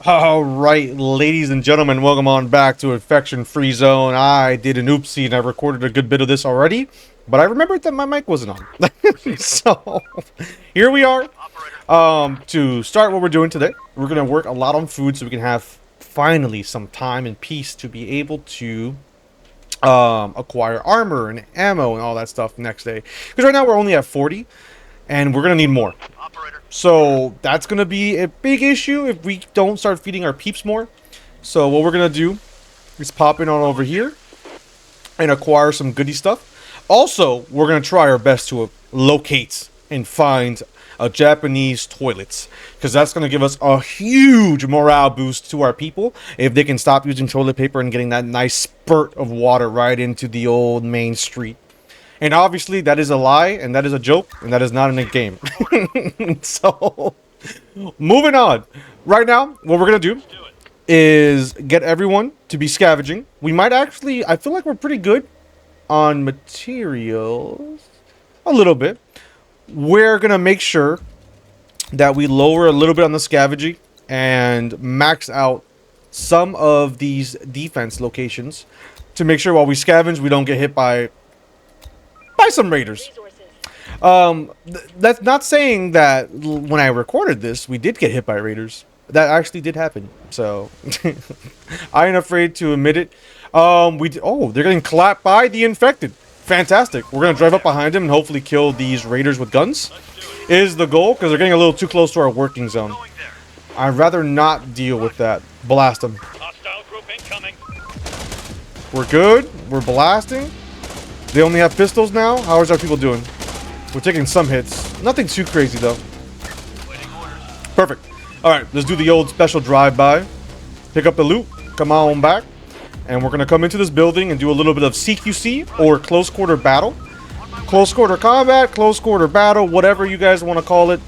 Alright, ladies and gentlemen, welcome on back to Infection Free Zone. I did an oopsie and I recorded a good bit of this already, but I remembered that my mic wasn't on. So, here we are. To start what we're doing today, we're going to work a lot on food so we can have finally some time and peace to be able to acquire armor and ammo and all that stuff next day. Because right now we're only at 40, and we're going to need more. So that's going to be a big issue if we don't start feeding our peeps more. So what we're going to do is pop in on over here and acquire some goodie stuff. Also, we're going to try our best to locate and find a Japanese toilets, because that's going to give us a huge morale boost to our people if they can stop using toilet paper and getting that nice spurt of water right into the old main street. And obviously, that is a lie, and that is a joke, and that is not in a game. So, moving on. Right now, what we're going to do is get everyone to be scavenging. We might actually, I feel like we're pretty good on materials. A little bit. We're going to make sure that we lower a little bit on the scavenging and max out some of these defense locations to make sure while we scavenge, we don't get hit by some raiders. That's not saying that when I recorded this, we did get hit by raiders. That actually did happen. So I ain't afraid to admit it. Oh, they're getting clapped by the infected. Fantastic. We're gonna drive up behind them and hopefully kill these raiders with guns. Is the goal, because they're getting a little too close to our working zone. I'd rather not deal with that. Blast them. We're good. We're blasting. They only have pistols now? How is our people doing? We're taking some hits. Nothing too crazy, though. Perfect. Alright, let's do the old special drive-by. Pick up the loot. Come on back. And we're going to come into this building and do a little bit of CQC, or close quarter battle. Close quarter combat, close quarter battle, whatever you guys want to call it.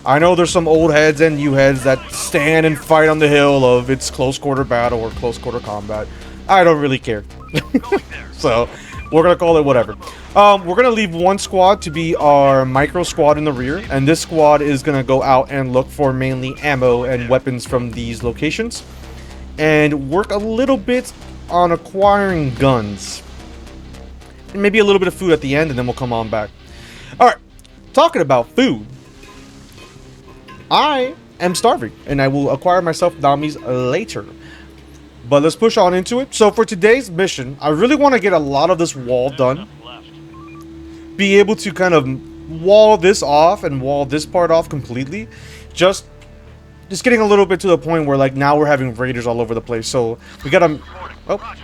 I know there's some old heads and new heads that stand and fight on the hill of it's close quarter battle or close quarter combat. I don't really care. So we're going to call it whatever. We're going to leave one squad to be our micro squad in the rear. And this squad is going to go out and look for mainly ammo and weapons from these locations. And work a little bit on acquiring guns. And maybe a little bit of food at the end, and then we'll come on back. Alright, talking about food. I am starving, and I will acquire myself Namis later. But let's push on into it. So for today's mission, I really want to get a lot of this wall done. Be able to kind of wall this off and wall this part off completely. Just getting a little bit to the point where, like, now we're having raiders all over the place. So we gotta... Oh.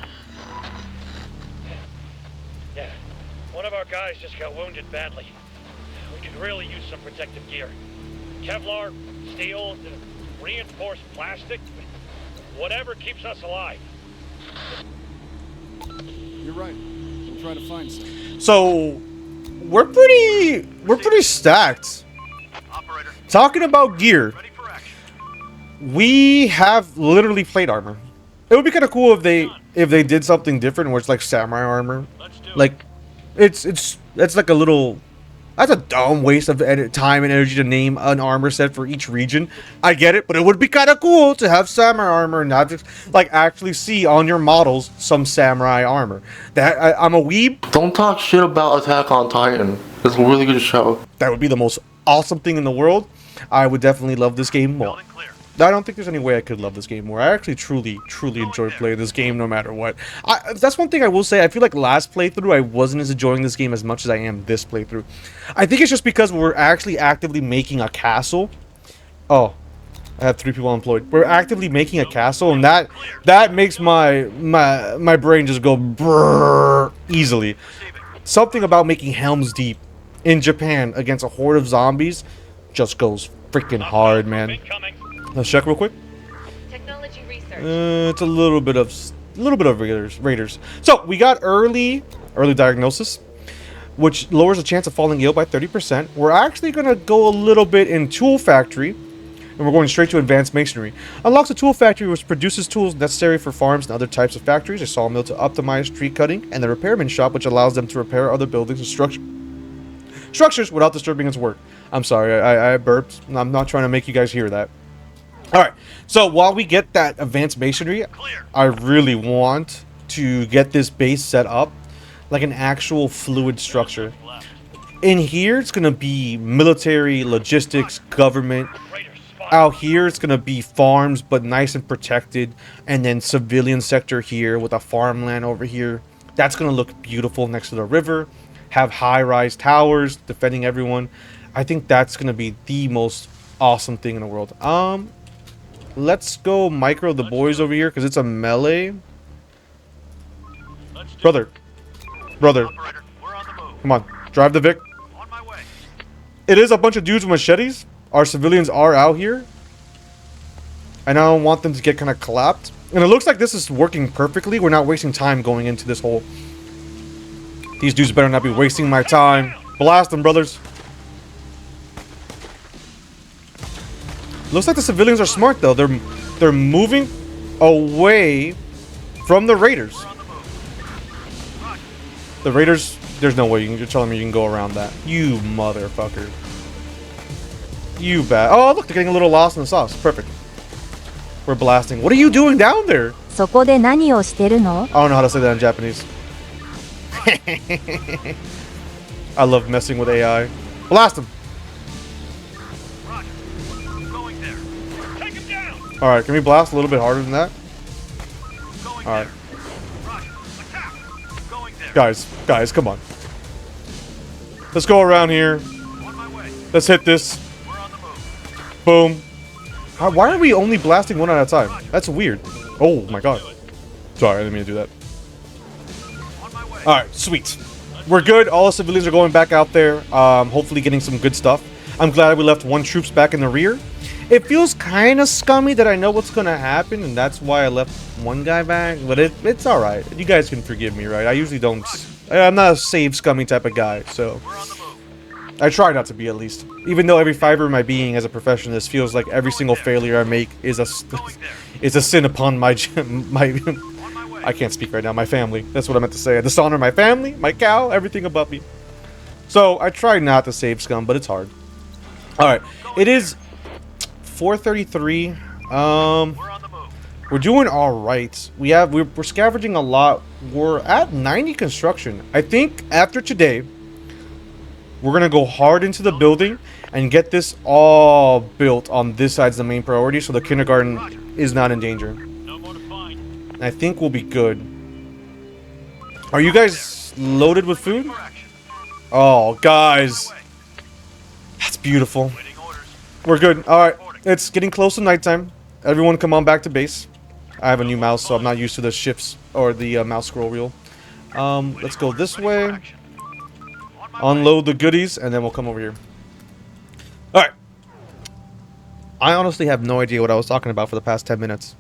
Yeah, one of our guys just got wounded badly. We could really use some protective gear. Kevlar, steel, reinforced plastic. Whatever keeps us alive. You're right. I'm trying to find some. So we're pretty stacked. Operator. Talking about gear, Ready for action. we have literally plate armor. It would be kind of cool if they did something different where it's like samurai armor. Let's do Like it's like a little... That's a dumb waste of time and energy to name an armor set for each region. I get it, but it would be kind of cool to have samurai armor and not just, like, actually see on your models some samurai armor. I'm a weeb. Don't talk shit about Attack on Titan. It's a really good show. That would be the most awesome thing in the world. I would definitely love this game more. Building clear. I don't think there's any way I could love this game more. I actually truly enjoy playing this game no matter what. That's one thing I will say. I feel like last playthrough I wasn't as enjoying this game as much as I am this playthrough. I think it's just because we're actually actively making a castle. Oh, I have 3 people employed. We're actively making a castle, and that makes my brain just go brrr easily. Something about making Helms Deep in Japan against a horde of zombies just goes freaking hard, man. Incoming. Let's check real quick. Technology research. It's a little bit of raiders. So we got early diagnosis, which lowers the chance of falling ill by 30%. We're actually gonna go a little bit in tool factory, and we're going straight to advanced masonry. Unlocks a tool factory which produces tools necessary for farms and other types of factories. A sawmill to optimize tree cutting, and the repairman shop, which allows them to repair other buildings and structures without disturbing its work. I'm sorry, I burped. I'm not trying to make you guys hear that. Alright, so while we get that advanced masonry, I really want to get this base set up like an actual fluid structure. In here, it's going to be military, logistics, government. Out here, it's going to be farms, but nice and protected. And then civilian sector here with a farmland over here. That's going to look beautiful next to the river. Have high-rise towers defending everyone. I think that's going to be the most awesome thing in the world. Let's go micro the boys over here because it's a melee. Brother. Come on. Drive the Vic. It is a bunch of dudes with machetes. Our civilians are out here. And I don't want them to get kind of clapped. And it looks like this is working perfectly. We're not wasting time going into this hole. These dudes better not be wasting my time. Blast them, brothers. Looks like the civilians are smart, though. They're moving away from the raiders. The raiders, there's no way you're telling me you can go around that. You motherfucker. You bad. Oh, look, they're getting a little lost in the sauce. Perfect. We're blasting. What are you doing down there? そこで何をしてるの? I don't know how to say that in Japanese. I love messing with AI. Blast him. Alright, can we blast a little bit harder than that? Alright. Guys, come on. Let's go around here. Let's hit this. Boom. Why are we only blasting one at a time? That's weird. Oh my god. Sorry, I didn't mean to do that. Alright, sweet. We're good. All the civilians are going back out there. Hopefully getting some good stuff. I'm glad we left one troops back in the rear. It feels kind of scummy that I know what's going to happen, and that's why I left one guy back. But it's alright. You guys can forgive me, right? I usually don't... I'm not a save scummy type of guy, so... I try not to be, at least. Even though every fiber of my being as a professionalist feels like every single failure I make is a sin upon my... I can't speak right now. My family. That's what I meant to say. I dishonor my family, my cow, everything above me. So, I try not to save scum, but it's hard. Alright. It is 4:33. We're doing alright. We're scavenging a lot. We're at 90 construction. I think after today, we're going to go hard into the building and get this all built on this side's the main priority, so the kindergarten is not in danger. I think we'll be good. Are you guys loaded with food? Oh, guys. That's beautiful. We're good. Alright, it's getting close to nighttime. Everyone come on back to base. I have a new mouse, so I'm not used to the shifts or the mouse scroll wheel. Let's go this way. Unload the goodies, and then we'll come over here. Alright. I honestly have no idea what I was talking about for the past 10 minutes.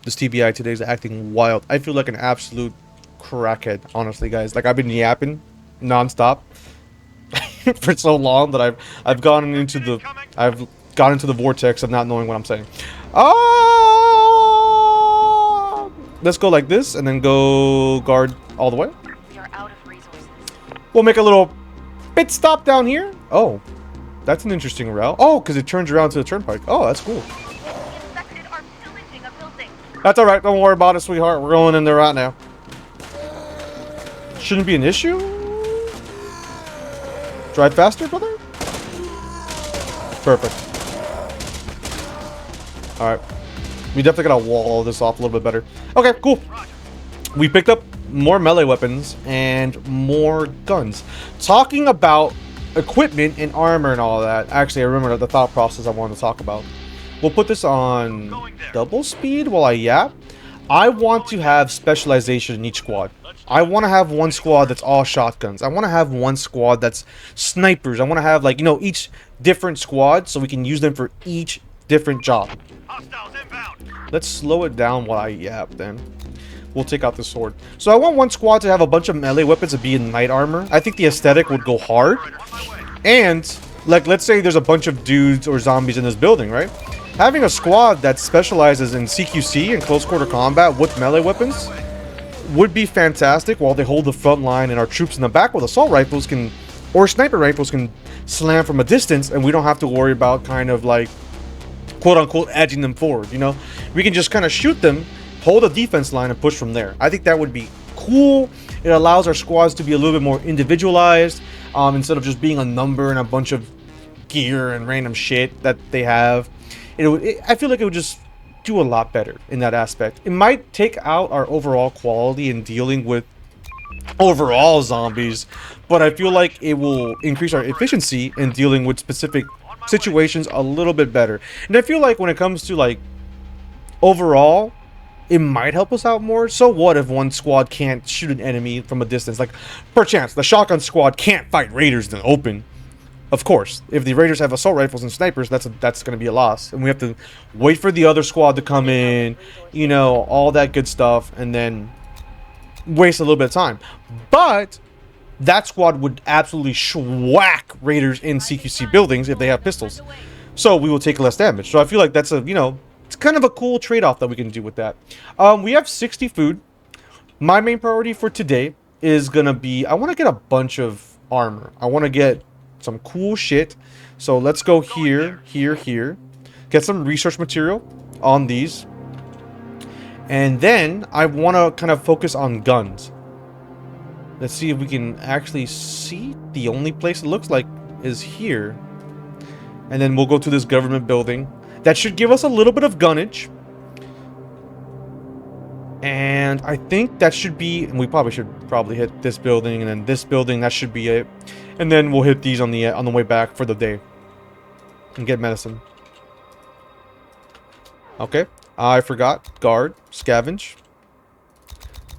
This TVI today is acting wild. I feel like an absolute crackhead, honestly, guys. Like, I've been yapping non-stop for so long that I've gone into the vortex of not knowing what I'm saying. Let's go like this and then go guard all the way. We are out of resources. We'll make a little pit stop down here. Oh, that's an interesting route. Oh, because it turns around to the turnpike. Oh, that's cool. The infected are pillaging a building. That's all right. Don't worry about it, sweetheart. We're going in there right now. Shouldn't be an issue. Drive faster, brother. Perfect. All right. We definitely gotta wall this off a little bit better. Okay, cool. We picked up more melee weapons and more guns. Talking about equipment and armor and all that. Actually, I remember the thought process I wanted to talk about. We'll put this on double speed while I yap. I want to have specialization in each squad. I want to have one squad that's all shotguns. I want to have one squad that's snipers. I want to have, like, you know, each different squad so we can use them for each different job. Let's slow it down while I yap then. We'll take out the sword. So I want one squad to have a bunch of melee weapons and be in knight armor. I think the aesthetic would go hard. And, like, let's say there's a bunch of dudes or zombies in this building, right? Having a squad that specializes in CQC and close quarter combat with melee weapons would be fantastic while they hold the front line and our troops in the back with assault rifles can, or sniper rifles can slam from a distance and we don't have to worry about kind of like quote unquote edging them forward. You know, we can just kind of shoot them, hold a defense line, and push from there. I think that would be cool. It allows our squads to be a little bit more individualized, instead of just being a number and a bunch of gear and random shit that they have. I feel like it would just do a lot better in that aspect. It might take out our overall quality in dealing with overall zombies, but I feel like it will increase our efficiency in dealing with specific situations a little bit better. And I feel like when it comes to like overall, it might help us out more. So what if one squad can't shoot an enemy from a distance? Like, perchance the shotgun squad can't fight raiders in the open. Of course, if the raiders have assault rifles and snipers, that's going to be a loss, and we have to wait for the other squad to come in, you know, all that good stuff, and then waste a little bit of time. But that squad would absolutely schwack raiders in CQC buildings if they have pistols, so we will take less damage. So I feel like that's a, you know, it's kind of a cool trade-off that we can do with that. We have 60 food. My main priority for today is gonna be, I want to get a bunch of armor. I want to get some cool shit. So let's go here, here. Get some research material on these. And then I want to kind of focus on guns. Let's see if we can actually see. The only place it looks like is here. And then we'll go to this government building. That should give us a little bit of gunnage. And I think that should be, and we should hit this building and then this building. That should be it. And then we'll hit these on the way back for the day and get medicine. Okay, I forgot. Guard, scavenge.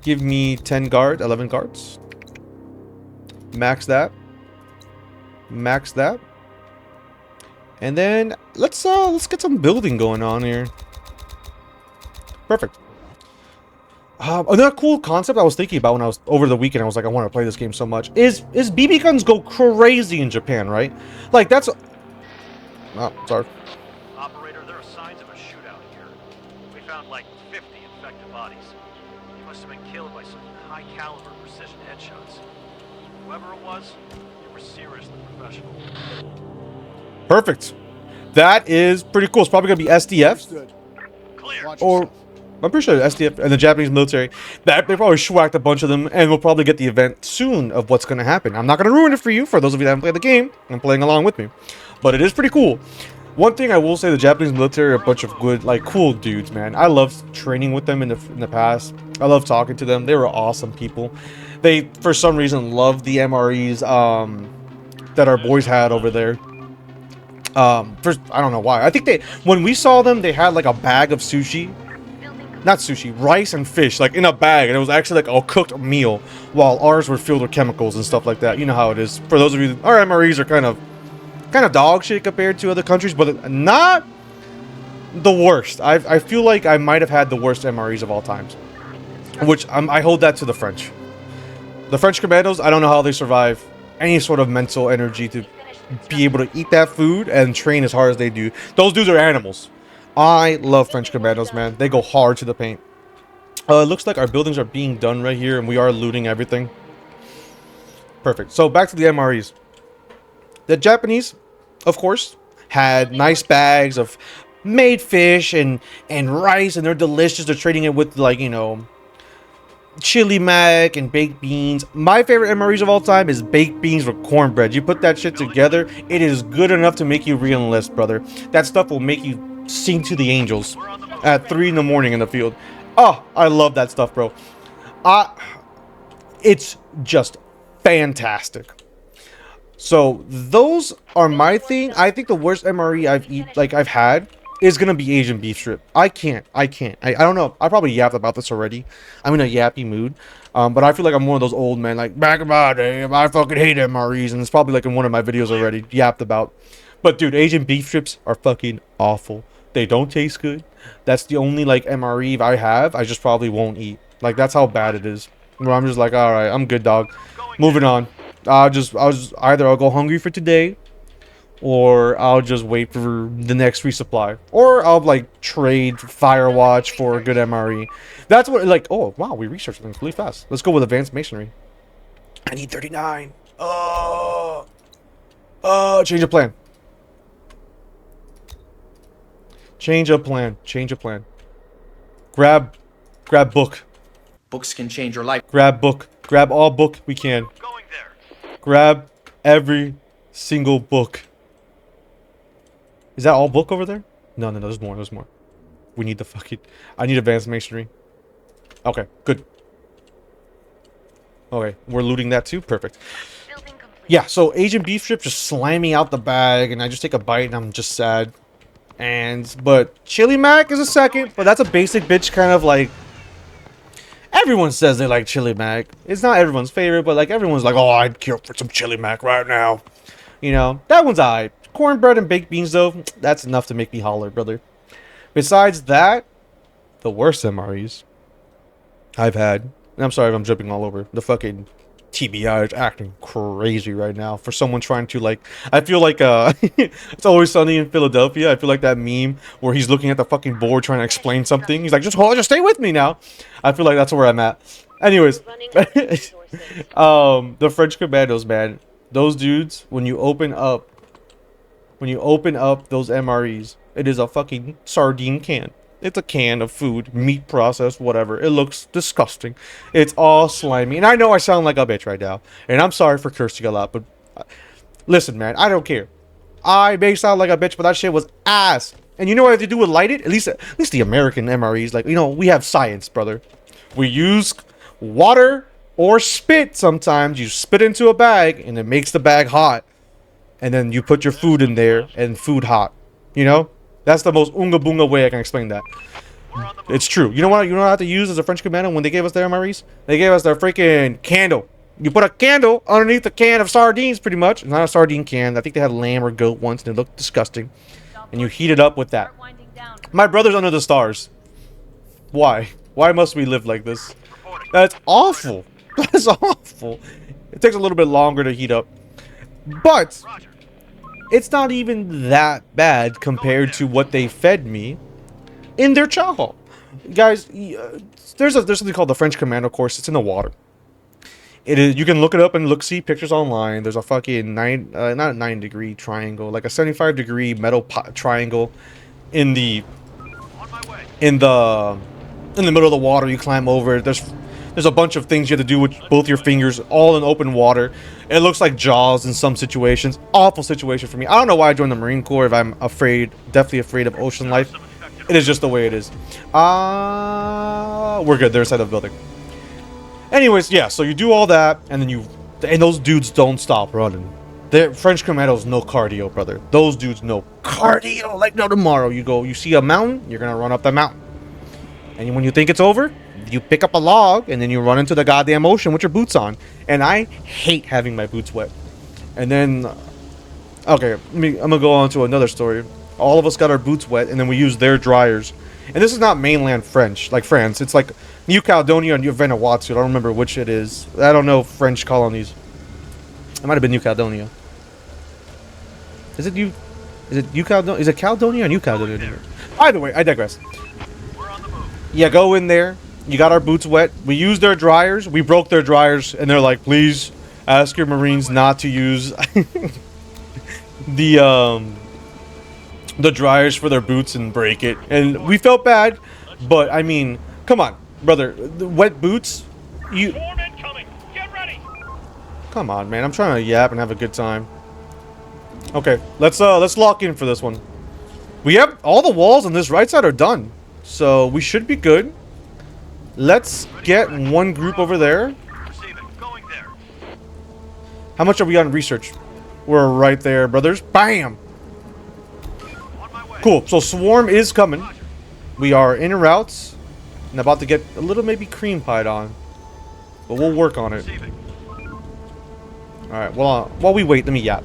Give me 10 guard, 11 guards. Max that. Max that. And then let's get some building going on here. Perfect. Another cool concept I was thinking about when I was over the weekend, I was like, I want to play this game so much, is BB guns go crazy in Japan, right? Like, that's... Oh, sorry. Operator, there are signs of a shootout here. We found like 50 infected bodies. He must have been killed by some high-caliber precision headshots. Whoever it was, they were seriously professional. Perfect. That is pretty cool. It's probably going to be SDF. Understood. Clear. Watch Or... yourself. I'm pretty sure SDF and the Japanese military, that they probably schwacked a bunch of them, and we'll probably get the event soon of what's going to happen. I'm not going to ruin it for you, for those of you that haven't played the game and playing along with me. But it is pretty cool. One thing I will say, the Japanese military are a bunch of good, like, cool dudes, man. I loved training with them in the past. I love talking to them. They were awesome people. They, for some reason, loved the MREs that our boys had over there. First, I don't know why. I think when we saw them, they had, like, a bag of sushi. Not sushi, rice and fish, like in a bag, and it was actually like a cooked meal, while ours were filled with chemicals and stuff like that. You know how it is. For those of you, our MREs are kind of dog shit compared to other countries, but not the worst. I feel like I might have had the worst MREs of all times, which I hold that to the French. The French commandos, I don't know how they survive any sort of mental energy to be able to eat that food and train as hard as they do. Those dudes are animals. I love French commandos, man. They go hard to the paint. It looks like our buildings are being done right here, and we are looting everything. Perfect. So back to the MREs. The Japanese, of course, had nice bags of made fish and rice, and they're delicious. They're trading it with, like, you know, chili mac and baked beans. My favorite MREs of all time is baked beans with cornbread. You put that shit together, it is good enough to make you re-enlist, brother. That stuff will make you sing to the angels at 3 in the morning in the field. Oh, I love that stuff, bro. It's just fantastic. So those are my thing. I think the worst MRE I've had is gonna be Asian beef strip. I don't know. I probably yapped about this already. I'm in a yappy mood. But I feel like I'm one of those old men, like, back in my day, I fucking hate MREs, and it's probably like in one of my videos already yapped about. But dude, Asian beef strips are fucking awful. They don't taste good. That's the only, like, MRE I have. I just probably won't eat. Like, that's how bad it is. Where I'm just like, all right, I'm good, dog. Moving on. I'll go hungry for today, or I'll just wait for the next resupply, or I'll, like, trade Firewatch for a good MRE. That's what, like, oh wow, we researched things really fast. Let's go with advanced masonry. I need 39. Change of plan. Change of plan. Change of plan. Grab book. Books can change your life. Grab book. Grab all book we can. Going there. Grab every single book. Is that all book over there? No, there's more, there's more. We need the fucking... I need advanced masonry. Okay, good. Okay, we're looting that too? Perfect. Building complete. Yeah, so Asian beef strip just slamming out the bag, and I just take a bite and I'm just sad. But chili mac is a second, but that's a basic bitch kind of like... Everyone says they like chili mac. It's not everyone's favorite, but like everyone's like, oh, I'd kill for some chili mac right now. You know, that one's alright. Cornbread and baked beans, though, that's enough to make me holler, brother. Besides that, the worst MREs I've had, and I'm sorry if I'm jumping all over, the fucking TBI is acting crazy right now for someone trying to, like, I feel like, It's Always Sunny in Philadelphia. I feel like that meme where he's looking at the fucking board trying to explain something. He's like, just stay with me now. I feel like that's where I'm at. Anyways, the French Commandos, man, those dudes, when you open up those MREs, it is a fucking sardine can. It's a can of food, meat processed, whatever. It looks disgusting. It's all slimy. And I know I sound like a bitch right now. And I'm sorry for cursing a lot, but listen, man, I don't care. I may sound like a bitch, but that shit was ass. And you know what I have to do with light it? At least the American MREs, like, you know, we have science, brother. We use water or spit sometimes. You spit into a bag and it makes the bag hot. And then you put your food in there and food hot. You know? That's the most unga boonga way I can explain that. It's true. You know what I have to use as a French Commando when they gave us their MREs? They gave us their freaking candle. You put a candle underneath a can of sardines, pretty much. It's not a sardine can. I think they had lamb or goat once and it looked disgusting. And you heat it up with that. My brother's under the stars. Why? Why must we live like this? That's awful. That's awful. It takes a little bit longer to heat up. But it's not even that bad compared to what they fed me in their chow hall. Guys, there's something called the French Commando course. It's in the water. It is. You can look it up and see pictures online. There's a fucking not a 9-degree triangle, like a 75-degree metal triangle in the middle of the water. You climb over it. There's a bunch of things you have to do with both your fingers, all in open water. It looks like Jaws in some situations. Awful situation for me. I don't know why I joined the Marine Corps if I'm definitely afraid of ocean life. It is just the way it is. We're good. They're inside the building. Anyways, yeah, so you do all that, and then those dudes don't stop running. French Commandos, no cardio, brother. Those dudes, no cardio like no tomorrow. You see a mountain, you're gonna run up the mountain. And when you think it's over, you pick up a log, and then you run into the goddamn ocean with your boots on. And I hate having my boots wet. And then, okay, I'm gonna go on to another story. All of us got our boots wet, and then we used their dryers. And this is not mainland French, like France. It's like New Caledonia and New Vanuatu. I don't remember which it is. I don't know French colonies. It might have been New Caledonia. Is it New Caledonia? Is it Caledonia or New Caledonia? Either way, I digress. Yeah, go in there. You got our boots wet. We used their dryers. We broke their dryers, and they're like, please ask your Marines not to use the dryers for their boots and break it. And we felt bad, but I mean, come on, brother. The wet boots. Swarm incoming. Get ready. Come on, man. I'm trying to yap and have a good time. Okay, let's lock in for this one. We have all the walls on this right side are done, so we should be good. Let's get one group over there. Going there. How much are we on research? We're right there, brothers. Bam! Cool. So Swarm is coming. We are in routes and about to get a little maybe cream pied on. But we'll work on it. Alright, well, while we wait, let me yap.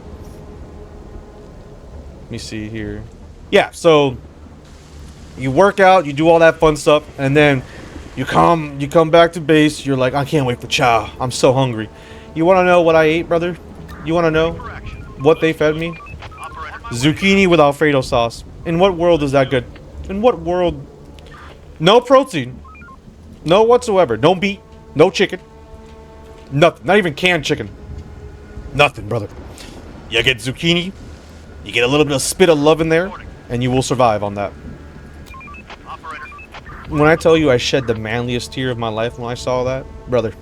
Let me see here. Yeah, so you work out, you do all that fun stuff, and then you come back to base. You're like, I can't wait for chow. I'm so hungry. You want to know what I ate, brother? You want to know what they fed me? Zucchini with Alfredo sauce. In what world is that good? In what world? No protein. No whatsoever. No meat. No chicken. Nothing. Not even canned chicken. Nothing, brother. You get zucchini. You get a little bit of spit of love in there. And you will survive on that. when I tell you I shed the manliest tear of my life when I saw that, brother,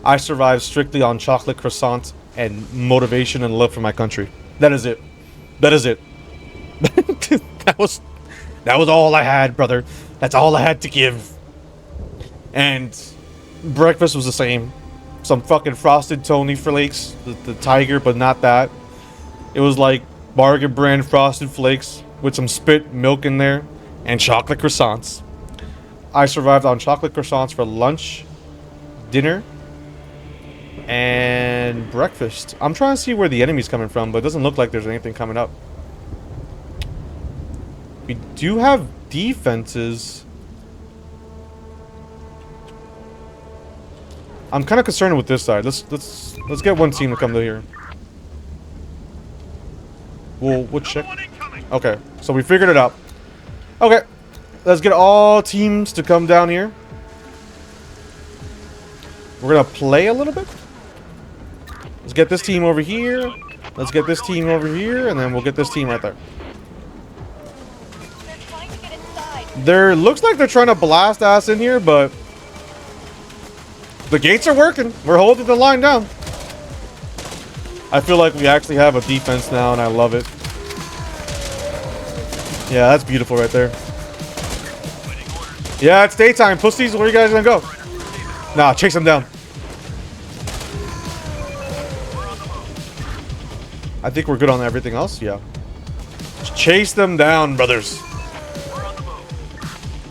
I survived strictly on chocolate croissants and motivation and love for my country. That is it. That is it. that was all I had, brother. That's all I had to give. And breakfast was the same. Some fucking frosted Tony Flakes, the tiger, but not that. It was like bargain brand frosted flakes with some spit milk in there and chocolate croissants. I survived on chocolate croissants for lunch, dinner, and breakfast. I'm trying to see where the enemy's coming from, but it doesn't look like there's anything coming up. We do have defenses. I'm kind of concerned with this side. Let's get one team to come to here. We'll check. Okay, so we figured it out. Okay, let's get all teams to come down here. We're gonna play a little bit. Let's get this team over here. Let's get this team over here, and then we'll get this team right there. There looks like they're trying to blast us in here, but the gates are working. We're holding the line down. I feel like we actually have a defense now, and I love it. Yeah, that's beautiful right there. Yeah, it's daytime. Pussies, where you guys gonna go? Nah, chase them down. I think we're good on everything else. Yeah. Just chase them down, brothers.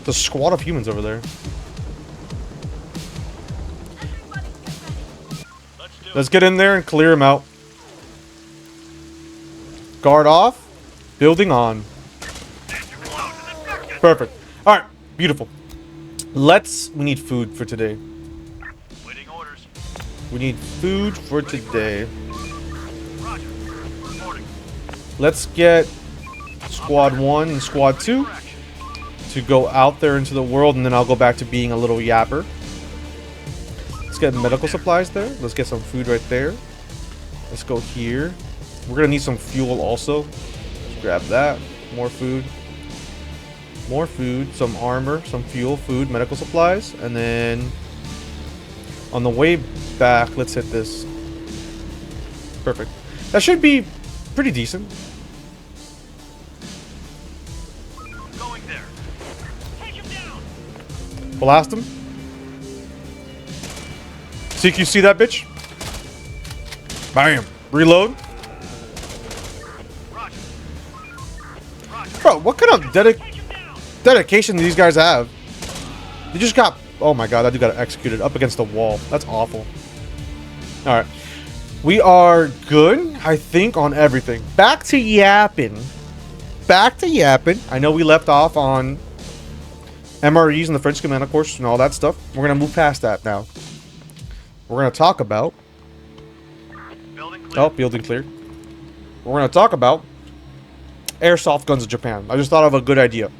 There's a squad of humans over there. Let's get in there and clear them out. Guard off. Building on. Perfect. Alright, beautiful. We need food for today. We need food for today. Let's get Squad 1 and Squad 2 to go out there into the world, and then I'll go back to being a little yapper. Let's get medical supplies there. Let's get some food right there. Let's go here. We're gonna need some fuel also. Let's grab that. More food. More food. Some armor. Some fuel. Food. Medical supplies. And then on the way back, let's hit this. Perfect. That should be pretty decent. Going there. Take him down. Blast him. CQC that bitch. Bam. Reload. Bro, what kind of dedication do these guys have? They just got... Oh my god, that dude got executed up against the wall. That's awful. Alright. We are good, I think, on everything. Back to yapping. Back to yapping. I know we left off on MREs and the French Commando course and all that stuff. We're going to move past that now. We're going to talk about... Oh, building clear. We're going to talk about Airsoft guns in Japan. I just thought of a good idea.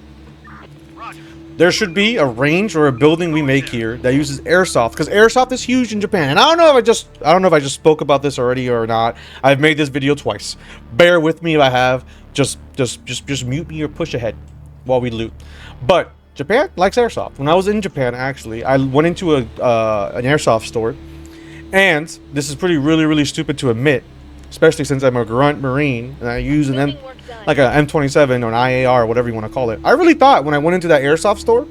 There should be a range or a building we make here that uses Airsoft, because Airsoft is huge in Japan. And I don't know if I just spoke about this already or not. I've made this video twice. Bear with me if I have. Just mute me or push ahead while we loot. But Japan likes Airsoft. When I was in Japan, actually, I went into an Airsoft store, and this is really stupid to admit, especially since I'm a grunt Marine and I use like an M27 or an IAR or whatever you want to call it. I really thought when I went into that Airsoft store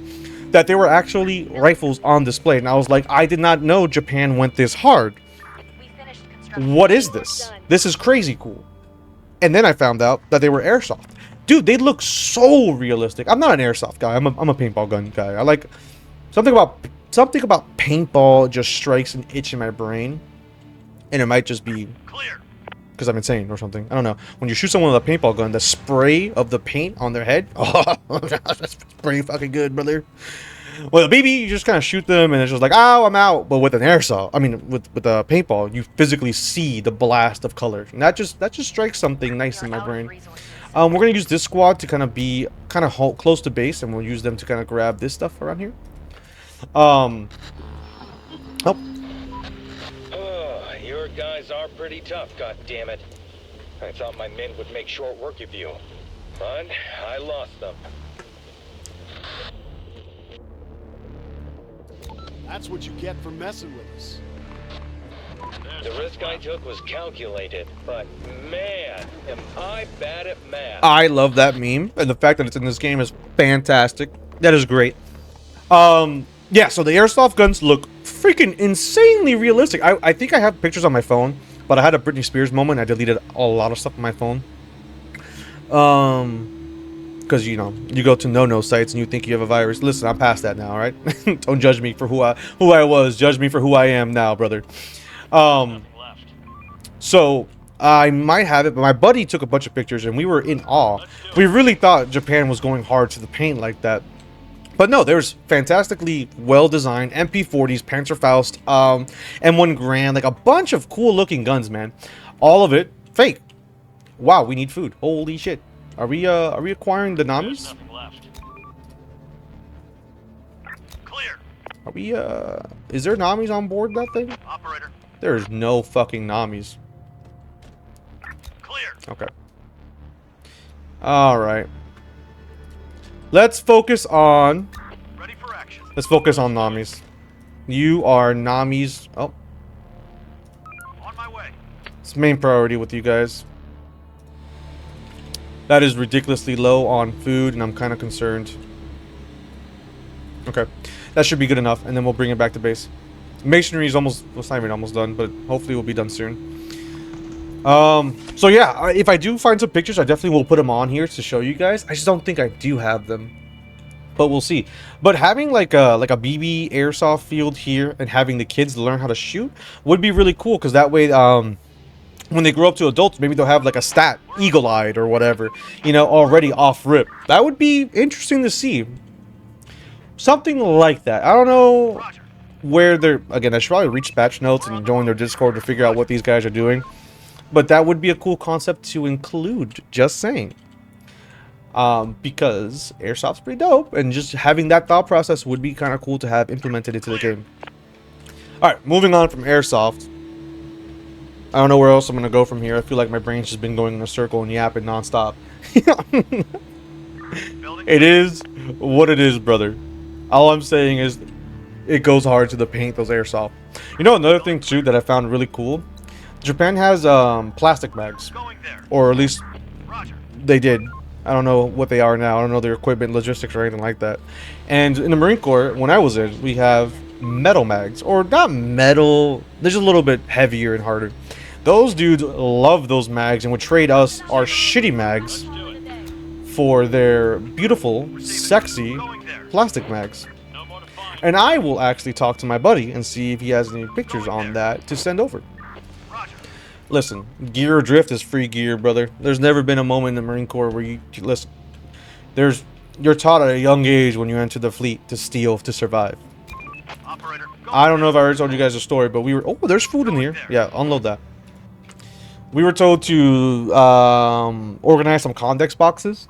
that there were actually rifles on display, and I was like, I did not know Japan went this hard. What is this? This is crazy cool. And then I found out that they were Airsoft. Dude, they look so realistic. I'm not an Airsoft guy. I'm a paintball gun guy. I like something about paintball just strikes an itch in my brain, and it might just be because I'm insane or something. I don't know. When you shoot someone with a paintball gun, the spray of the paint on their head, oh, that's pretty fucking good, brother. With a BB, you just kind of shoot them, and it's just like, oh, I'm out. But with an airsoft, I mean, with a paintball, you physically see the blast of color, and that just strikes something nice in my brain. We're gonna use this squad to kind of be close to base, and we'll use them to kind of grab this stuff around here. Oh. Your guys are pretty tough, goddammit. I thought my men would make short work of you, but I lost them. That's what you get for messing with us. The risk I took was calculated, but man, am I bad at math. I love that meme, and the fact that it's in this game is fantastic. That is great. Yeah, so the airsoft guns look freaking insanely realistic. I think I have pictures on my phone, but I had a Britney Spears moment. I deleted a lot of stuff on my phone. Because, you know, you go to no sites and you think you have a virus. Listen, I'm past that now, right? Don't judge me for who I was. Judge me for who I am now, brother. So I might have it, but my buddy took a bunch of pictures and we were in awe. We really thought Japan was going hard to the paint like that. But no, there's fantastically well-designed MP40s, Panzerfaust, M1 Grand, like a bunch of cool-looking guns, man. All of it fake. Wow, we need food. Holy shit. Are we acquiring the Namis? Clear. Are we, is there Namis on board that thing? Operator. There is no fucking Namis. Clear. Okay. Alright. Let's focus on... Ready for action. Let's focus on Namis. You are Namis... Oh. On my way. It's main priority with you guys. That is ridiculously low on food, and I'm kind of concerned. Okay. That should be good enough, and then we'll bring it back to base. Masonry is almost... Well, it's not even almost done, but hopefully we'll be done soon. So yeah, if I do find some pictures, I definitely will put them on here to show you guys. I just don't think I do have them, but we'll see. But having like a BB airsoft field here and having the kids learn how to shoot would be really cool, because that way, when they grow up to adults, maybe they'll have like a stat, eagle-eyed or whatever, you know, already off rip. That would be interesting to see. Something like that. I don't know where they're... Again, I should probably reach patch notes and join their Discord to figure out what these guys are doing. But that would be a cool concept to include, just saying. Because airsoft's pretty dope, and just having that thought process would be kind of cool to have implemented into the game. Alright, moving on from airsoft. I don't know where else I'm going to go from here. I feel like my brain's just been going in a circle and yapping nonstop. It is what it is, brother. All I'm saying is it goes hard to the paint, those airsoft. You know, another thing too that I found really cool? Japan has plastic bags, or at least they did. I don't know what they are now. I don't know their equipment, logistics, or anything like that. And in the Marine Corps, when I was in, we have metal mags, or not metal. They're just a little bit heavier and harder. Those dudes love those mags and would trade us our shitty mags for their beautiful, sexy plastic mags. And I will actually talk to my buddy and see if he has any pictures on that to send over. Listen, gear or drift is free gear, brother. There's never been a moment in the Marine Corps where you listen. You're taught at a young age when you enter the fleet to steal to survive. I don't know if I already told you guys a story, but we were... Oh, there's food in here. Yeah, unload that. We were told to organize some Condex boxes.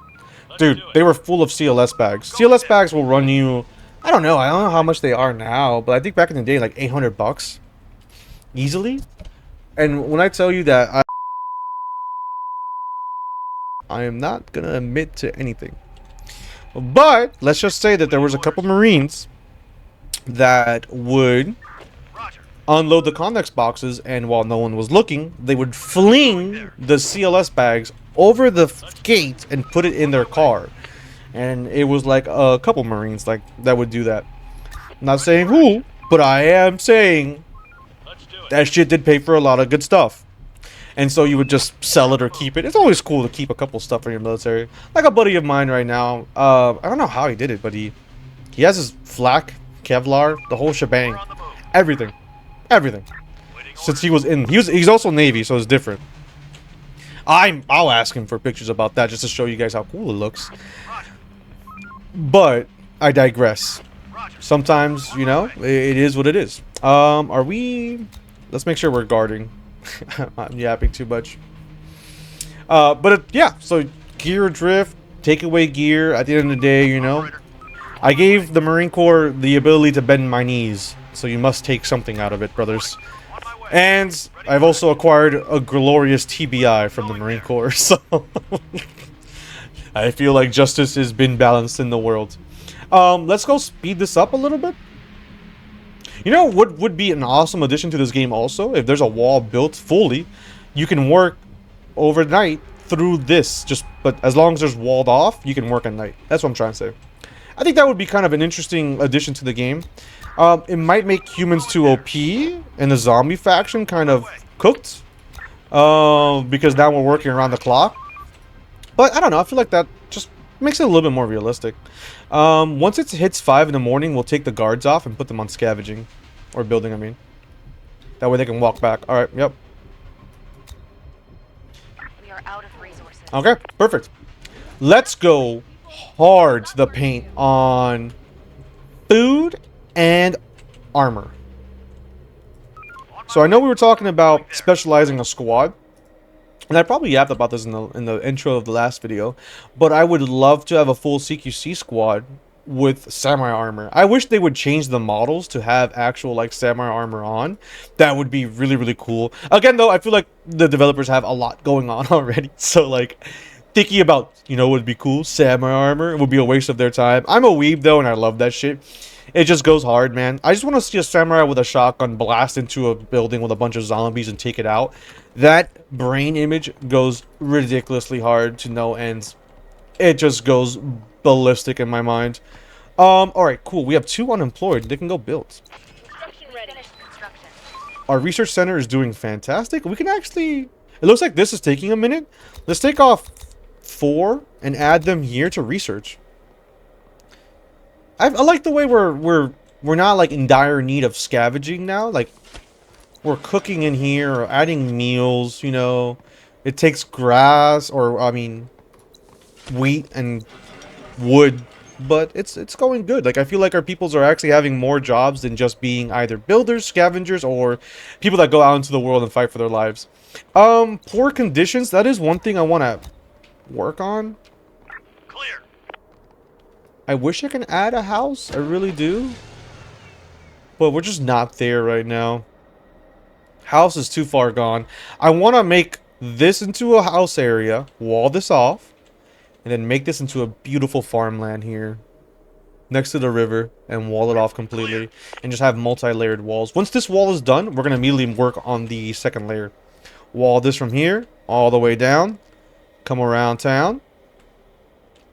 Dude, they were full of CLS bags. CLS bags will run you... I don't know how much they are now, but I think back in the day, like $800 easily. And when I tell you that I am not gonna admit to anything, but let's just say that there was a couple Marines that would unload the Condex boxes, and while no one was looking, they would fling the CLS bags over the gate and put it in their car. And it was like a couple Marines like that would do that. I'm not saying who, but I am saying that shit did pay for a lot of good stuff. And so you would just sell it or keep it. It's always cool to keep a couple stuff in your military. Like a buddy of mine right now, I don't know how he did it, but he has his flak, Kevlar, the whole shebang, everything. Since he was in, he's also Navy, so it's different. I'll ask him for pictures about that just to show you guys how cool it looks. But I digress. Sometimes, you know, it is what it is. Are we? Let's make sure we're guarding. I'm yapping too much. Yeah. So gear drift, takeaway gear. At the end of the day, you know, I gave the Marine Corps the ability to bend my knees. So you must take something out of it, brothers. And I've also acquired a glorious TBI from the Marine Corps. So I feel like justice has been balanced in the world. Let's go speed this up a little bit. You know what would be an awesome addition to this game also? If there's a wall built fully, you can work overnight through this. But as long as there's walled off, you can work at night. That's what I'm trying to say. I think that would be kind of an interesting addition to the game. It might make humans too OP and the zombie faction kind of cooked. Because now we're working around the clock. But I don't know, I feel like that just makes it a little bit more realistic. Once it hits 5 in the morning, we'll take the guards off and put them on scavenging. Or building, I mean. That way they can walk back. Alright, yep. We are out of resources. Okay, perfect. Let's go hard to the paint on food and armor. So I know we were talking about specializing a squad, and I probably yapped about this in the intro of the last video, but I would love to have a full CQC squad with samurai armor. I wish they would change the models to have actual like samurai armor on. That would be really, really cool. Again though, I feel like the developers have a lot going on already, so like thinking about, you know, would be cool samurai armor, it would be a waste of their time. I'm a weeb though, and I love that shit. It just goes hard, man. I just want to see a samurai with a shotgun blast into a building with a bunch of zombies and take it out. That brain image goes ridiculously hard to no ends. It just goes ballistic in my mind. Alright, cool. We have 2 unemployed. They can go build. Construction ready. Finished construction. Our research center is doing fantastic. We can actually... It looks like this is taking a minute. Let's take off 4 and add them here to research. I like the way we're not like in dire need of scavenging now. Like we're cooking in here or adding meals, you know. It takes grass or I mean wheat and wood, but it's going good. Like I feel like our peoples are actually having more jobs than just being either builders, scavengers, or people that go out into the world and fight for their lives. Poor conditions, that is one thing I want to work on. Clear. I wish I can add a house. I really do. But we're just not there right now. House is too far gone. I want to make this into a house area. Wall this off. And then make this into a beautiful farmland here. Next to the river. And wall it off completely. And just have multi-layered walls. Once this wall is done, we're going to immediately work on the second layer. Wall this from here. All the way down. Come around town.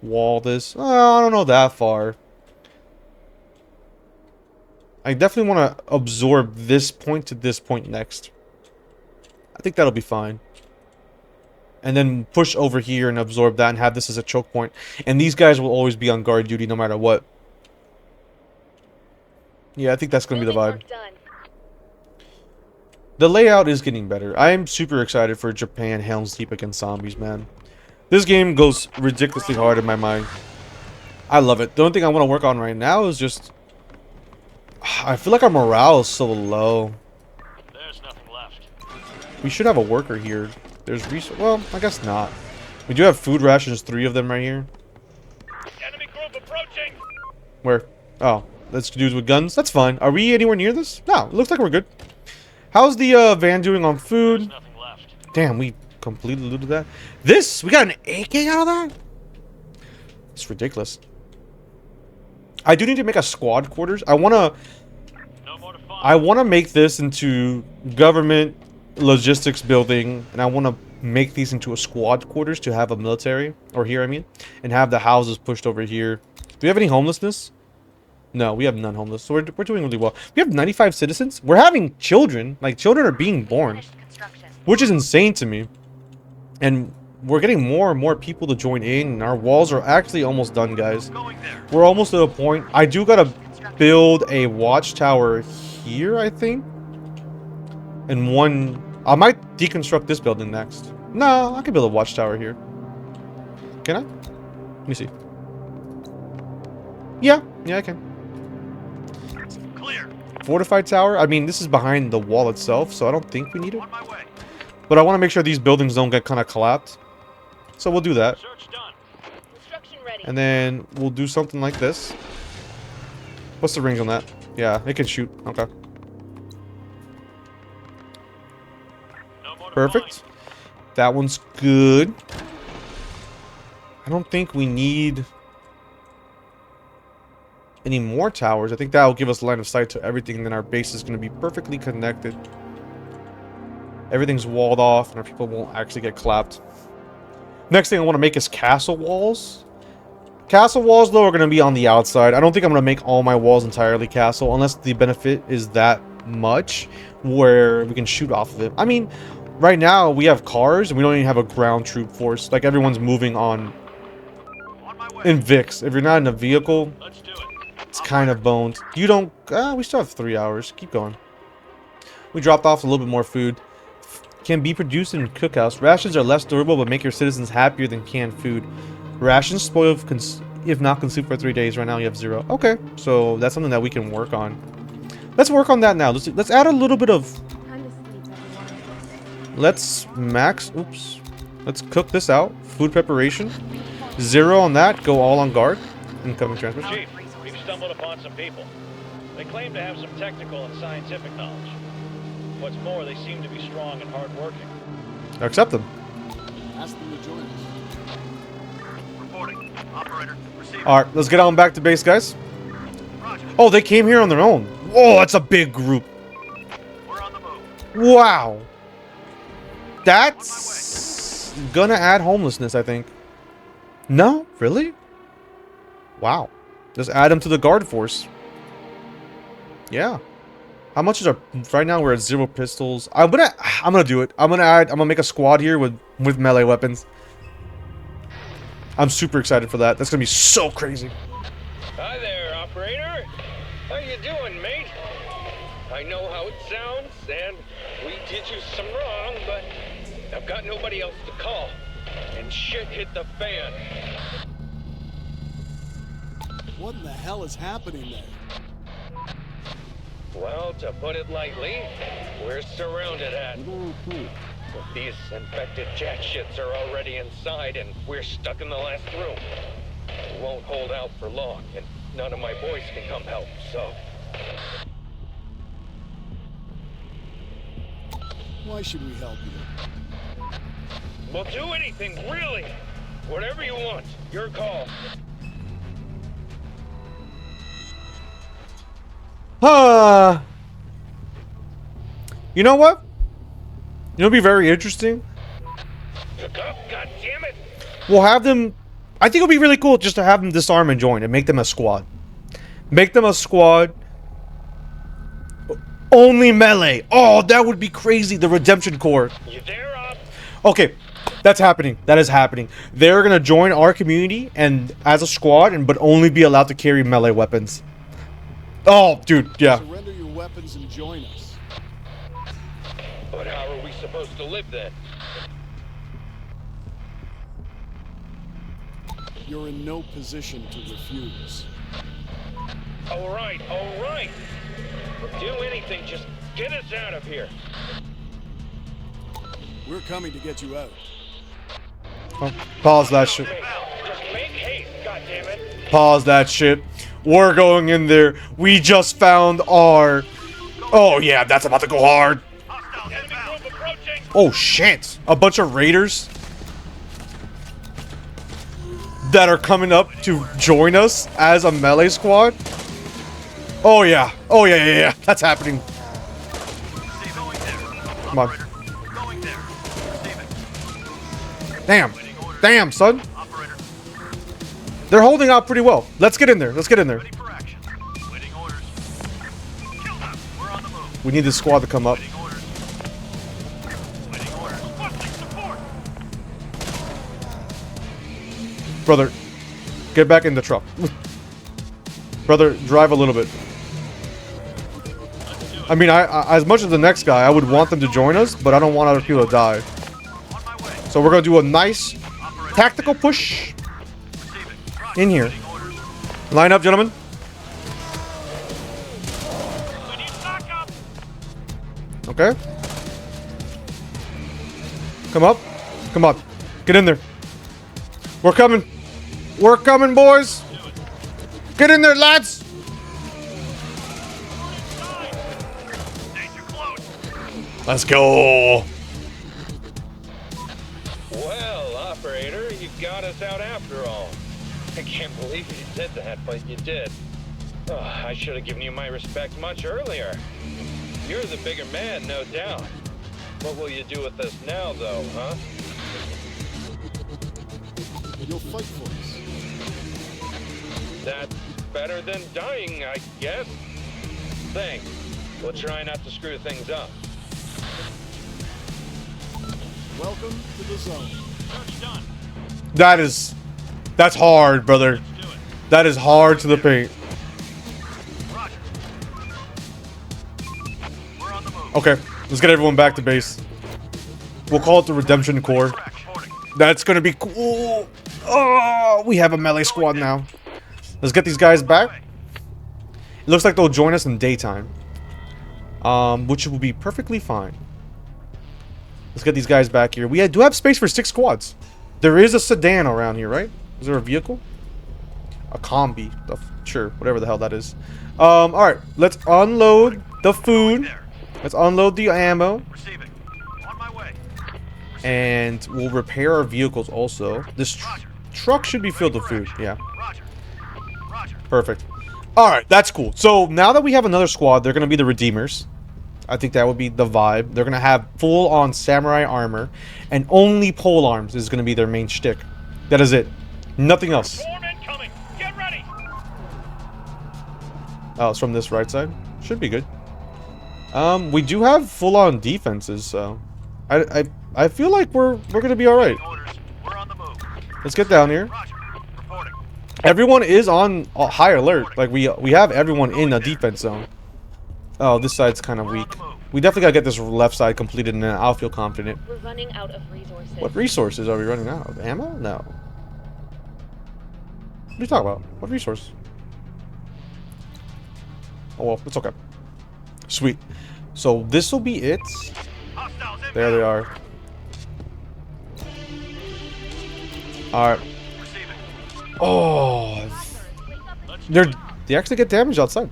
Wall this. Oh, I don't know that far. I definitely want to absorb this point to this point next. I think that'll be fine. And then push over here and absorb that and have this as a choke point. And these guys will always be on guard duty no matter what. Yeah, I think that's going to be the vibe. The layout is getting better. I am super excited for Japan Helms Deep against zombies, man. This game goes ridiculously hard in my mind. I love it. The only thing I want to work on right now is just... I feel like our morale is so low. There's nothing left. We should have a worker here. There's resource... Well, I guess not. We do have food rations, 3 of them right here. Enemy group approaching. Where? Oh, that's dudes with guns? That's fine. Are we anywhere near this? No, it looks like we're good. How's the van doing on food? There's nothing left. Damn, we completely looted that. This? We got an AK out of that? It's ridiculous. I do need to make a squad quarters. I want to make this into government logistics building, and I want to make these into a squad quarters to have a military, or here I mean, and have the houses pushed over here. Do we have any homelessness? No, we have none homeless, so we're doing really well. We have 95 citizens. We're having children. Like, children are being born, which is insane to me. And we're getting more and more people to join in, and our walls are actually almost done, guys. We're almost at a point. I do gotta build a watchtower here, I think. And one... I might deconstruct this building next. No, I can build a watchtower here. Can I? Let me see. Yeah, I can. Clear. Fortified tower? I mean, this is behind the wall itself, so I don't think we need it. On my way. But I want to make sure these buildings don't get kind of collapsed. So we'll do that. Search done. Construction ready. And then we'll do something like this. What's the range on that? Yeah, it can shoot. Okay. No more to Perfect. That one's good. I don't think we need... any more towers. I think that will give us line of sight to everything, and then our base is going to be perfectly connected. Everything's walled off, and our people won't actually get clapped. Next thing I want to make is castle walls. Castle walls, though, are going to be on the outside. I don't think I'm going to make all my walls entirely castle, unless the benefit is that much, where we can shoot off of it. I mean, right now, we have cars, and we don't even have a ground troop force. Like, everyone's moving on in Vix. If you're not in a vehicle, it's kind of boned. You don't... we still have 3 hours. Keep going. We dropped off a little bit more food. Can be produced in cookhouse. Rations are less durable, but make your citizens happier than canned food. Rations spoil if not consumed for 3 days. Right now, you have 0. Okay, so that's something that we can work on. Let's work on that now. Let's add a little bit of... Let's max... Oops. Let's cook this out. Food preparation. 0 on that. Go all on guard. Incoming transmission. Chief, we've stumbled upon some people. They claim to have some technical and scientific knowledge. What's more, they seem to be strong and hardworking. Accept them. Ask them to join us. Reporting. Operator, receive. Alright, let's get on back to base, guys. Roger. Oh, they came here on their own. Whoa, that's a big group. We're on the move. Wow. That's gonna add homelessness, I think. No? Really? Wow. Just add them to the guard force. Yeah. How much is our... Right now we're at 0 pistols. I'm gonna do it. I'm gonna make a squad here with melee weapons. I'm super excited for that. That's gonna be so crazy. Hi there, operator. How you doing, mate? I know how it sounds, and we did you some wrong, but I've got nobody else to call. And shit hit the fan. What in the hell is happening there? Well, to put it lightly, we're surrounded at. These infected jack shits are already inside, and we're stuck in the last room. We won't hold out for long, and none of my boys can come help, so... Why should we help you? We'll do anything, really! Whatever you want, your call. You know what? It'll be very interesting. Pick up, goddammit! We'll have them... I think it'll be really cool just to have them disarm and join and make them a squad. Make them a squad. Only melee. Oh, that would be crazy. The Redemption Corps. You there, Op? Okay, that's happening. That is happening. They're gonna join our community and as a squad, but only be allowed to carry melee weapons. Oh, dude, yeah. Surrender your weapons and join us. But how are we supposed to live then? You're in no position to refuse. All right, all right. We'll do anything, just get us out of here. We're coming to get you out. Oh, pause that shit. Just make haste, goddammit. Pause that shit. We're going in there. We just found our... Oh, yeah, that's about to go hard. Enemy group approaching. Oh, shit. A bunch of raiders that are coming up to join us as a melee squad. Oh, yeah. Oh, yeah, yeah, yeah. That's happening. Come on. Damn. Damn, son. They're holding out pretty well. Let's get in there. Let's get in there. We need this squad to come up. Brother, get back in the truck. Brother, drive a little bit. I mean, I as much as the next guy, I would want them to join us, but I don't want other people to die. So we're gonna do a nice tactical push in here. Line up, gentlemen. Okay. Come up. Come on. Get in there. We're coming. We're coming, boys. Get in there, lads. Let's go. Well, operator, you got us out after all. I can't believe you did that, but you did. Oh, I should have given you my respect much earlier. You're the bigger man, no doubt. What will you do with us now, though, huh? You'll fight for us. That's better than dying, I guess. Thanks. We'll try not to screw things up. Welcome to the zone. Search done. That's hard, brother. Do it. That is hard to the paint. Roger. We're on the move. Okay, let's get everyone back to base. We'll call it the Redemption Corps. That's gonna be cool. Oh, we have a melee squad now. Let's get these guys back. It looks like they'll join us in daytime, which will be perfectly fine. Let's get these guys back here. We do have space for 6 squads. There is a sedan around here, right? Is there a vehicle? A combi. Sure, whatever the hell that is. Alright, let's unload the food. Let's unload the ammo. Receiving. On my way. And we'll repair our vehicles also. This truck should be filled with food. Yeah. Roger. Roger. Perfect. Alright, that's cool. So now that we have another squad, they're going to be the Redeemers. I think that would be the vibe. They're going to have full-on samurai armor. And only pole arms is going to be their main shtick. That is it. Nothing else. Storm incoming. Get ready. Oh, it's from this right side. Should be good. We do have full-on defenses, so... I feel like we're going to be alright. Orders. We're on the move. Let's get down here. Roger. Reporting. Everyone is on high alert. Like, we have everyone in a defense zone. Oh, this side's kind of weak. We definitely gotta get this left side completed, and then I'll feel confident. We're running out of resources. What resources are we running out of? Ammo? No. What are you talking about? What resource? Oh, well, it's okay. Sweet. So, this will be it. Hostiles inbound. There they are. Alright. Receiving. Oh. Let's do it. They actually get damaged outside.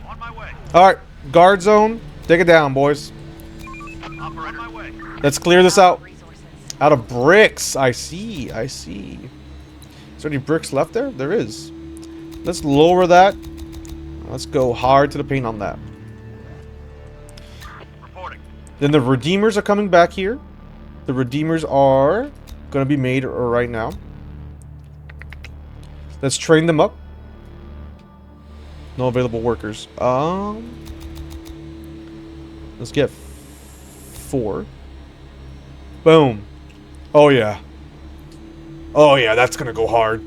On my way. Alright. Guard zone. Take it down, boys. Operator. My way. Let's clear this out. Resources. Out of bricks. I see. I see. Is there any bricks left there? There is. Let's lower that. Let's go hard to the paint on that. Reporting. Then the Redeemers are coming back here. The Redeemers are going to be made right now. Let's train them up. No available workers. Let's get 4. Boom. Oh yeah. Oh yeah, that's gonna go hard.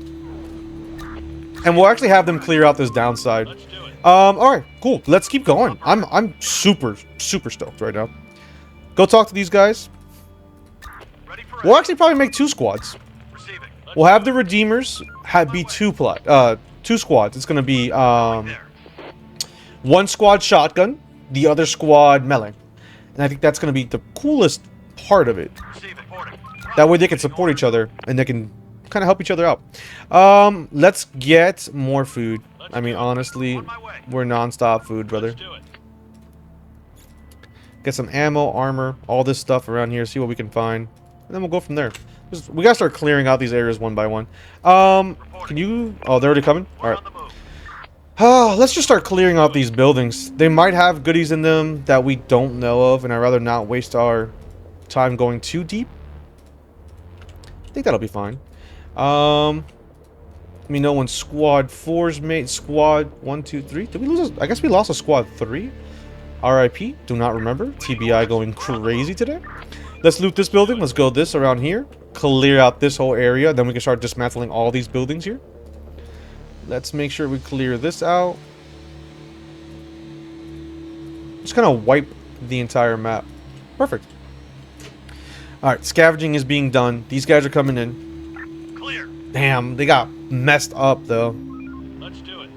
And we'll actually have them clear out this downside. Let's do it. Alright, cool. Let's keep going. I'm super stoked right now. Go talk to these guys. Ready for We'll actually probably make 2 squads. receiving. Let's We'll have the Redeemers be 2 squads. It's gonna be there. 1 squad shotgun, the other squad melee. And I think that's gonna be the coolest part of it. Receiving. Reporting. That way they can support each other and they can kind of help each other out. Let's get more food. I mean, honestly, we're non-stop food, brother. Let's do it. Get some ammo, armor, all this stuff around here. See what we can find, and then we'll go from there. We gotta start clearing out these areas one by one. Can you? Oh, they're already coming. All right. On the move. Let's just start clearing out these buildings. They might have goodies in them that we don't know of, and I'd rather not waste our time going too deep. I think that'll be fine. Let me know when squad 4's made. Squad 1, 2, 3. Did we lose? I guess we lost a squad 3. RIP. Do not remember. TBI going crazy today. Let's loot this building. Let's go this around here. Clear out this whole area. Then we can start dismantling all these buildings here. Let's make sure we clear this out. Just kind of wipe the entire map. Perfect. Alright, scavenging is being done. These guys are coming in. Clear. Damn, they got messed up though. Let's do it.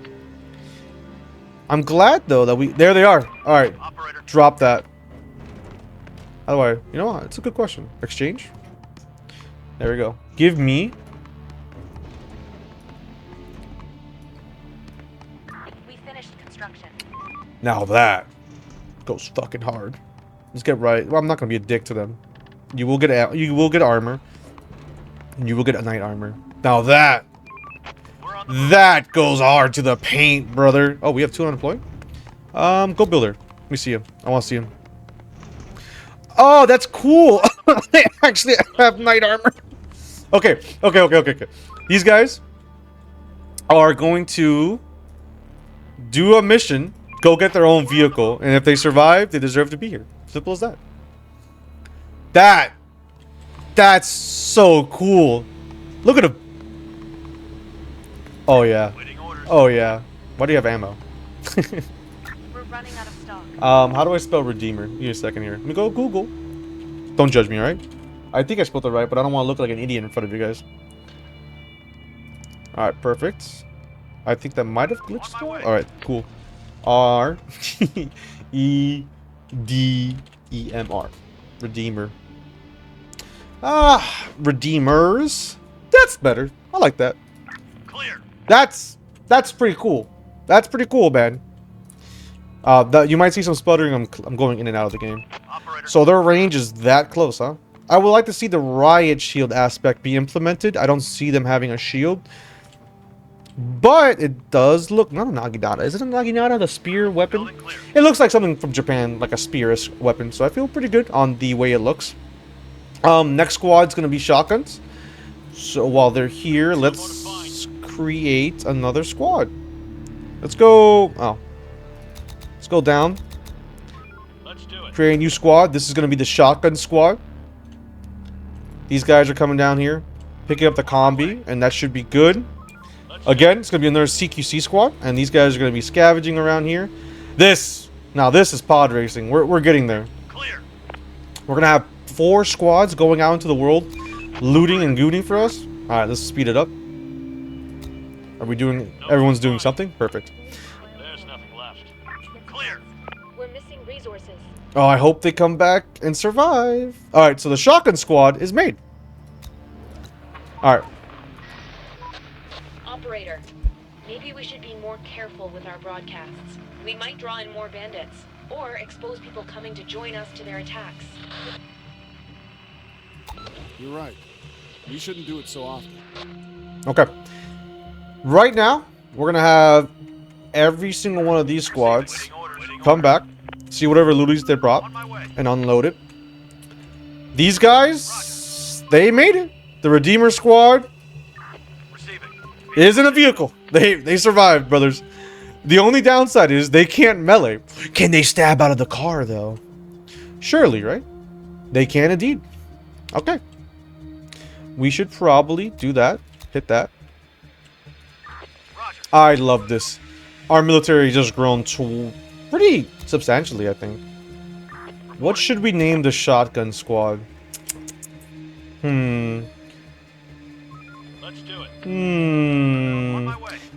I'm glad though that we... There they are. Alright, Operator. drop that. How do I... You know what? It's a good question. Exchange? There we go. Give me... We finished construction. Now that goes fucking hard. Let's get right. Well, I'm not gonna be a dick to them. You will get armor. And you will get a knight armor. Now that That goes hard to the paint, brother. Oh, we have 2 unemployed? Go builder. Let me see him. I want to see him. Oh, that's cool. They actually have knight armor. Okay. These guys are going to do a mission, go get their own vehicle, and if they survive, they deserve to be here. Simple as that. That's so cool. Look at him. Oh yeah. Oh yeah. Why do you have ammo? We're running out of stock. How do I spell Redeemer? Give me a second here. Let me go Google. Don't judge me, alright? I think I spelled it right, but I don't want to look like an idiot in front of you guys. Alright, perfect. I think that might have glitched though. Alright, cool. R-E-D-E-M-R. Redeemer. Ah, Redeemers. That's better. I like that. Clear. That's pretty cool. That's pretty cool, man. You might see some sputtering. I'm going in and out of the game. Operator. So their range is that close, huh? I would like to see the riot shield aspect be implemented. I don't see them having a shield. But it does look... Not a Naginata. Is it a Naginata, the spear weapon? It looks like something from Japan, like a spear-esque weapon. So I feel pretty good on the way it looks. Next squad's going to be shotguns. So while they're here, let's create another squad. Let's go... Oh. Let's go down. Let's do it. Create a new squad. This is going to be the shotgun squad. These guys are coming down here, picking up the combi, and that should be good. Again, it's going to be another CQC squad, and these guys are going to be scavenging around here. Now this is pod racing. We're getting there. Clear. We're going to have 4 squads going out into the world, looting and gooning for us. All right, let's speed it up. Are we doing... Everyone's doing something? Perfect. There's nothing left. Clear. We're missing resources. Oh, I hope they come back and survive. All right, so the shotgun squad is made. All right. Operator, maybe we should be more careful with our broadcasts. We might draw in more bandits, or expose people coming to join us to their attacks. You're right. We shouldn't do it so often. Okay. Right now, we're gonna have every single one of these squads come back, see whatever looties they brought, and unload it. These guys, they made it. The Redeemer squad is in a vehicle. They survived, brothers. The only downside is they can't melee. Can they stab out of the car, though? Surely, right? They can indeed. Okay. We should probably do that. Hit that. I love this. Our military just grown to pretty substantially, I think. What should we name the shotgun squad? Let's do it.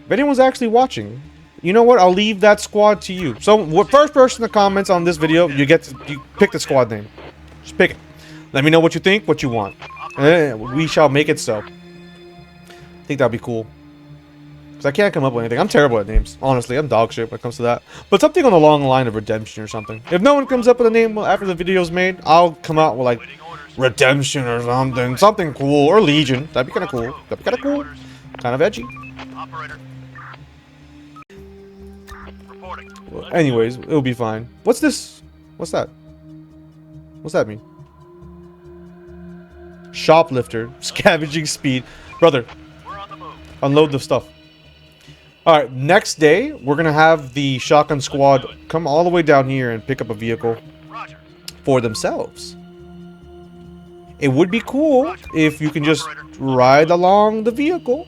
If anyone's actually watching, you know what? I'll leave that squad to you. So, first person that comments on this video, you pick the squad name. Just pick it. Let me know what you think, what you want. We shall make it so. I think that'd be cool. Because I can't come up with anything. I'm terrible at names. Honestly, I'm dog shit when it comes to that. But something on the long line of Redemption or something. If no one comes up with a name after the video's made, I'll come out with like Redemption or something. Something cool. Or Legion. That'd be kind of cool. That'd be kind of cool. Kind of edgy. Operator. Reporting. Well, anyways, it'll be fine. What's this? What's that? What's that mean? Shoplifter. Scavenging speed. Brother, We're on the move. unload the stuff. Alright, next day, we're going to have the shotgun squad come all the way down here and pick up a vehicle Roger. for themselves. It would be cool if you can just ride along the vehicle,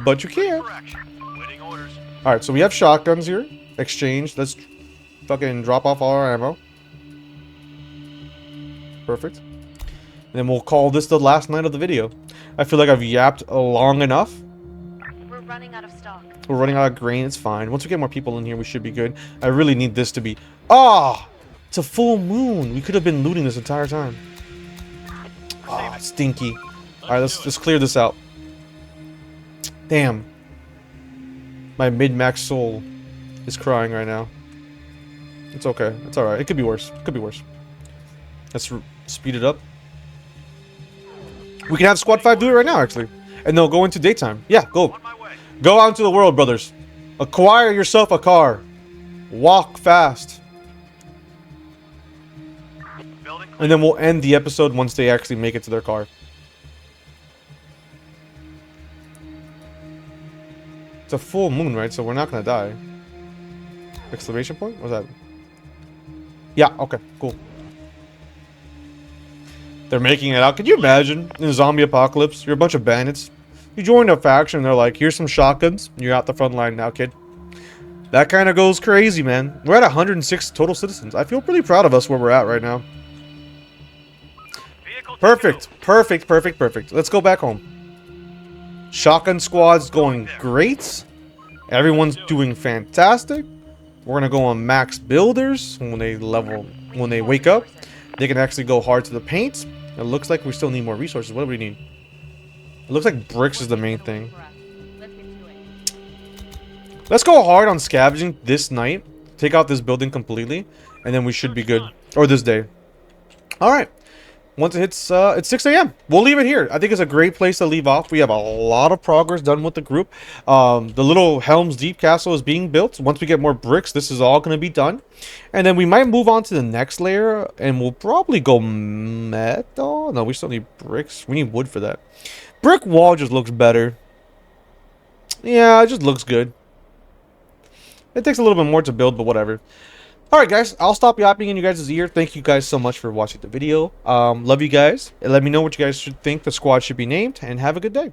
but you can't. Correction. Waiting orders. Alright, so we have shotguns here. Exchange. Let's fucking drop off all our ammo. Perfect. Then we'll call this the last night of the video. I feel like I've yapped long enough. We're running out of stock. We're running out of grain. It's fine. Once we get more people in here, we should be good. I really need this to be... Ah! It's a full moon. We could have been looting this entire time. Oh, stinky. Alright, let's clear this out. Damn. My mid-max soul is crying right now. It's okay. It's alright. It could be worse. It could be worse. Let's speed it up. We can have Squad 5 do it right now, actually. And they'll go into daytime. Yeah, go. Go out into the world, brothers. Acquire yourself a car. Walk fast. And then we'll end the episode once they actually make it to their car. It's a full moon, right? So we're not gonna die. Exclamation point? What's that? Yeah, okay, cool. They're making it out. Can you imagine in a zombie apocalypse? You're a bunch of bandits. You join a faction, they're like, here's some shotguns. You're out the front line now, kid. That kind of goes crazy, man. We're at 106 total citizens. I feel pretty proud of us where we're at right now. Perfect. Perfect, perfect, perfect. Let's go back home. Shotgun squad's going great. Everyone's doing fantastic. We're gonna go on max builders when they wake up. They can actually go hard to the paint. It looks like we still need more resources. What do we need? It looks like bricks is the main thing. Let's go hard on scavenging this night. Take out this building completely, and then we should be good. Or this day. Alright. Once it hits, it's 6 a.m. We'll leave it here. I think it's a great place to leave off. We have a lot of progress done with the group. The little Helms Deep Castle is being built. Once we get more bricks, this is all going to be done. And then we might move on to the next layer, and we'll probably go metal. No, we still need bricks. We need wood for that. Brick wall just looks better. Yeah, it just looks good. It takes a little bit more to build, but whatever. Alright guys, I'll stop yapping in you guys' ear. Thank you guys so much for watching the video. Love you guys. Let me know what you guys should think the squad should be named, and have a good day.